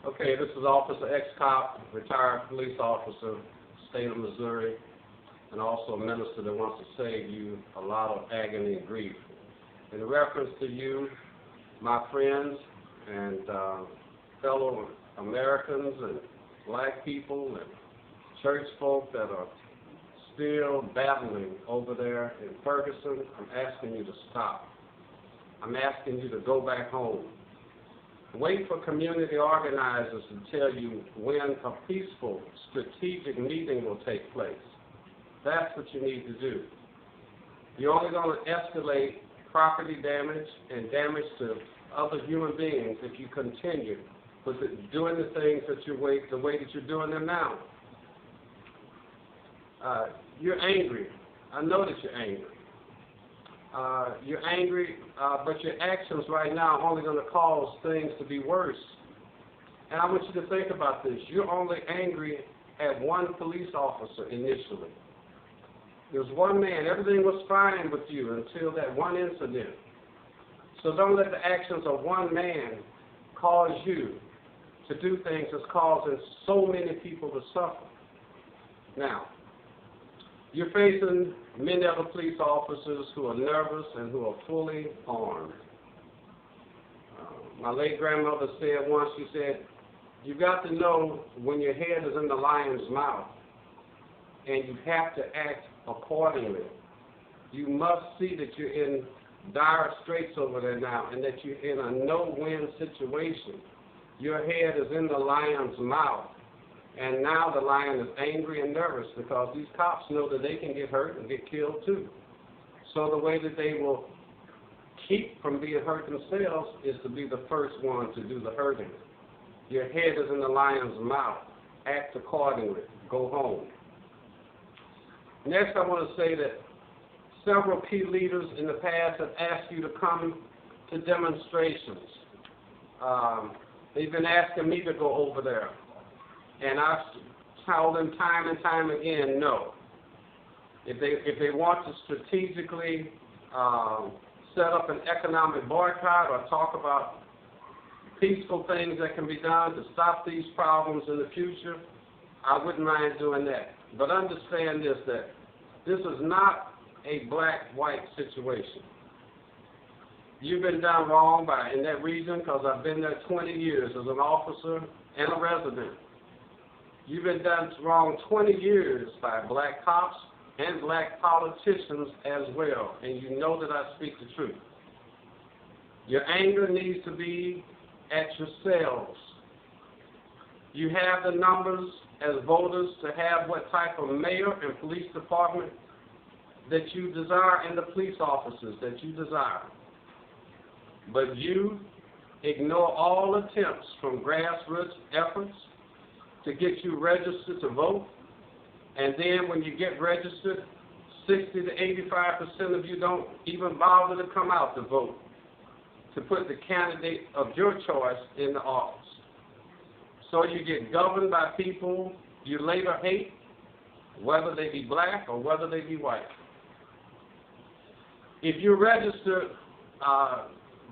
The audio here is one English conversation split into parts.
Okay, this is Officer Ex-Cop, retired police officer, state of Missouri, and also a minister that wants to save you a lot of agony and grief. In reference to you, my friends and fellow Americans and black people and church folk that are still battling over there in Ferguson, I'm asking you to stop. I'm asking you to go back home. Wait for community organizers to tell you when a peaceful, strategic meeting will take place. That's what you need to do. You're only going to escalate property damage and damage to other human beings if you continue with doing the things that the way that you're doing them now. You're angry. I know that you're angry. You're angry, but your actions right now are only going to cause things to be worse. And I want you to think about this. You're only angry at one police officer initially. There's one man. Everything was fine with you until that one incident. So don't let the actions of one man cause you to do things that's causing so many people to suffer. Now, you're facing many other police officers who are nervous and who are fully armed. My late grandmother said once, she said, you've got to know when your head is in the lion's mouth, and you have to act accordingly. You must see that you're in dire straits over there now and that you're in a no-win situation. Your head is in the lion's mouth. And now the lion is angry and nervous because these cops know that they can get hurt and get killed too. So the way that they will keep from being hurt themselves is to be the first one to do the hurting. Your head is in the lion's mouth. Act accordingly. Go home. Next, I want to say that several key leaders in the past have asked you to come to demonstrations. They've been asking me to go over there. And I've told them time and time again, no. If they want to strategically set up an economic boycott or talk about peaceful things that can be done to stop these problems in the future, I wouldn't mind doing that. But understand this, that this is not a black-white situation. You've been done wrong in that region because I've been there 20 years as an officer and a resident. You've been done wrong 20 years by black cops and black politicians as well, and you know that I speak the truth. Your anger needs to be at yourselves. You have the numbers as voters to have what type of mayor and police department that you desire and the police officers that you desire. But you ignore all attempts from grassroots efforts to get you registered to vote, and then when you get registered, 60 to 85% of you don't even bother to come out to vote to put the candidate of your choice in the office. So you get governed by people you later hate, whether they be black or whether they be white. If you registered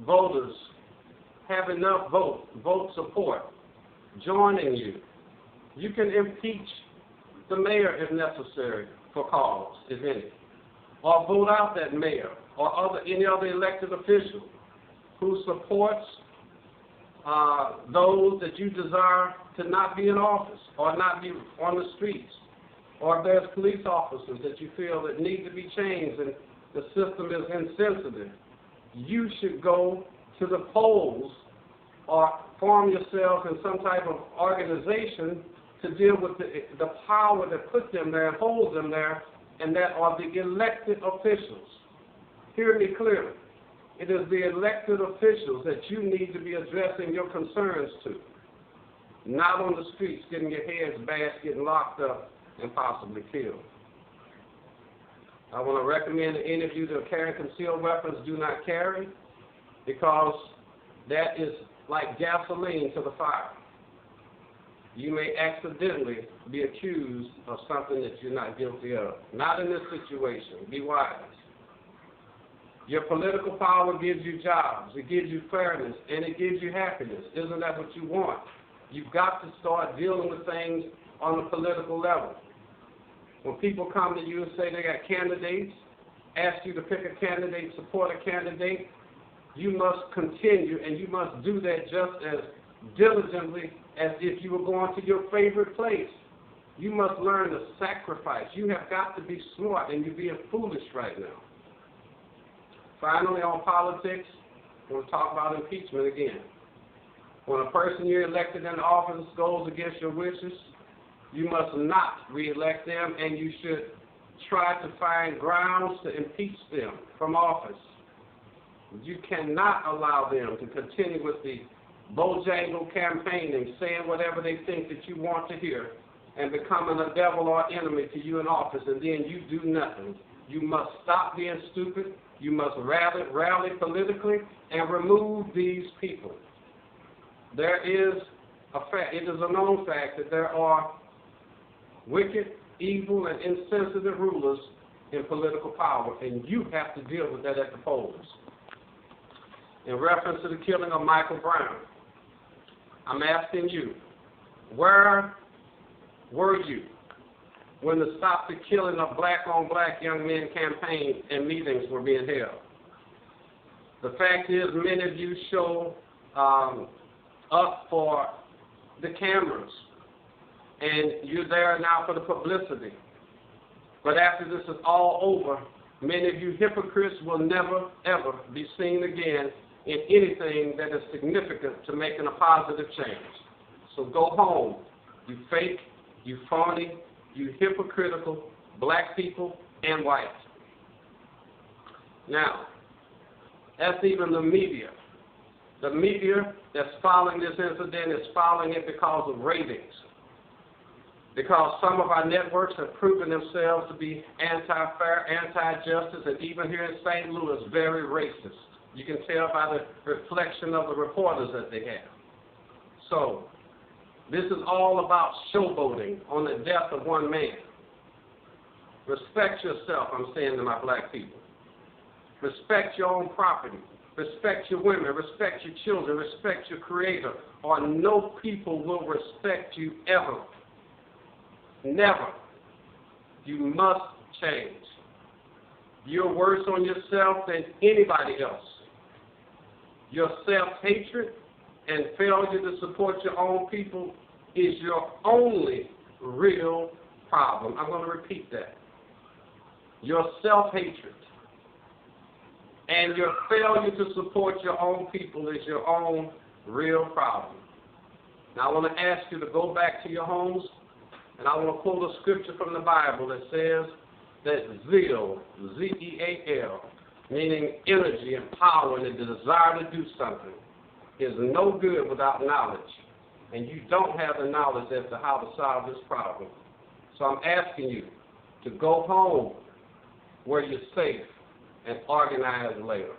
voters have enough vote support joining you, you can impeach the mayor if necessary for cause, if any, or vote out that mayor or any other elected official who supports those that you desire to not be in office or not be on the streets, or if there's police officers that you feel that need to be changed and the system is insensitive. You should go to the polls or form yourself in some type of organization to deal with the power that puts them there and holds them there, and that are the elected officials. Hear me clearly. It is the elected officials that you need to be addressing your concerns to, not on the streets getting your heads bashed, getting locked up, and possibly killed. I want to recommend that any of you that carry concealed weapons do not carry, because that is like gasoline to the fire. You may accidentally be accused of something that you're not guilty of. Not in this situation. Be wise. Your political power gives you jobs, it gives you fairness, and it gives you happiness. Isn't that what you want? You've got to start dealing with things on the political level. When people come to you and say they got candidates, ask you to pick a candidate, support a candidate, you must continue and you must do that just as diligently as if you were going to your favorite place. You must learn to sacrifice. You have got to be smart, and you're being foolish right now. Finally, on politics, we'll talk about impeachment again. When a person you're elected in office goes against your wishes, you must not re-elect them, and you should try to find grounds to impeach them from office. You cannot allow them to continue with the Bojangle campaigning, saying whatever they think that you want to hear, and becoming a devil or enemy to you in office, and then you do nothing. You must stop being stupid. You must rally politically and remove these people. There is a fact, it is a known fact that there are wicked, evil, and insensitive rulers in political power, and you have to deal with that at the polls. In reference to the killing of Michael Brown, I'm asking you, where were you when the Stop the Killing of Black-on-Black Young Men campaign and meetings were being held? The fact is, many of you show up for the cameras, and you're there now for the publicity. But after this is all over, many of you hypocrites will never, ever be seen again in anything that is significant to making a positive change. So go home, you fake, you phony, you hypocritical black people and whites. Now, that's even the media. The media that's following this incident is following it because of ratings. Because some of our networks have proven themselves to be anti-fair, anti-justice, and even here in St. Louis, very racist. You can tell by the reflection of the reporters that they have. So, this is all about showboating on the death of one man. Respect yourself, I'm saying to my black people. Respect your own property. Respect your women. Respect your children. Respect your creator. Or no people will respect you ever. Never. You must change. You're worse on yourself than anybody else. Your self-hatred and failure to support your own people is your only real problem. I'm going to repeat that. Your self-hatred and your failure to support your own people is your own real problem. Now I want to ask you to go back to your homes, and I want to quote a scripture from the Bible that says that zeal, Z-E-A-L, meaning energy and power and the desire to do something, is no good without knowledge. And you don't have the knowledge as to how to solve this problem. So I'm asking you to go home where you're safe and organize later.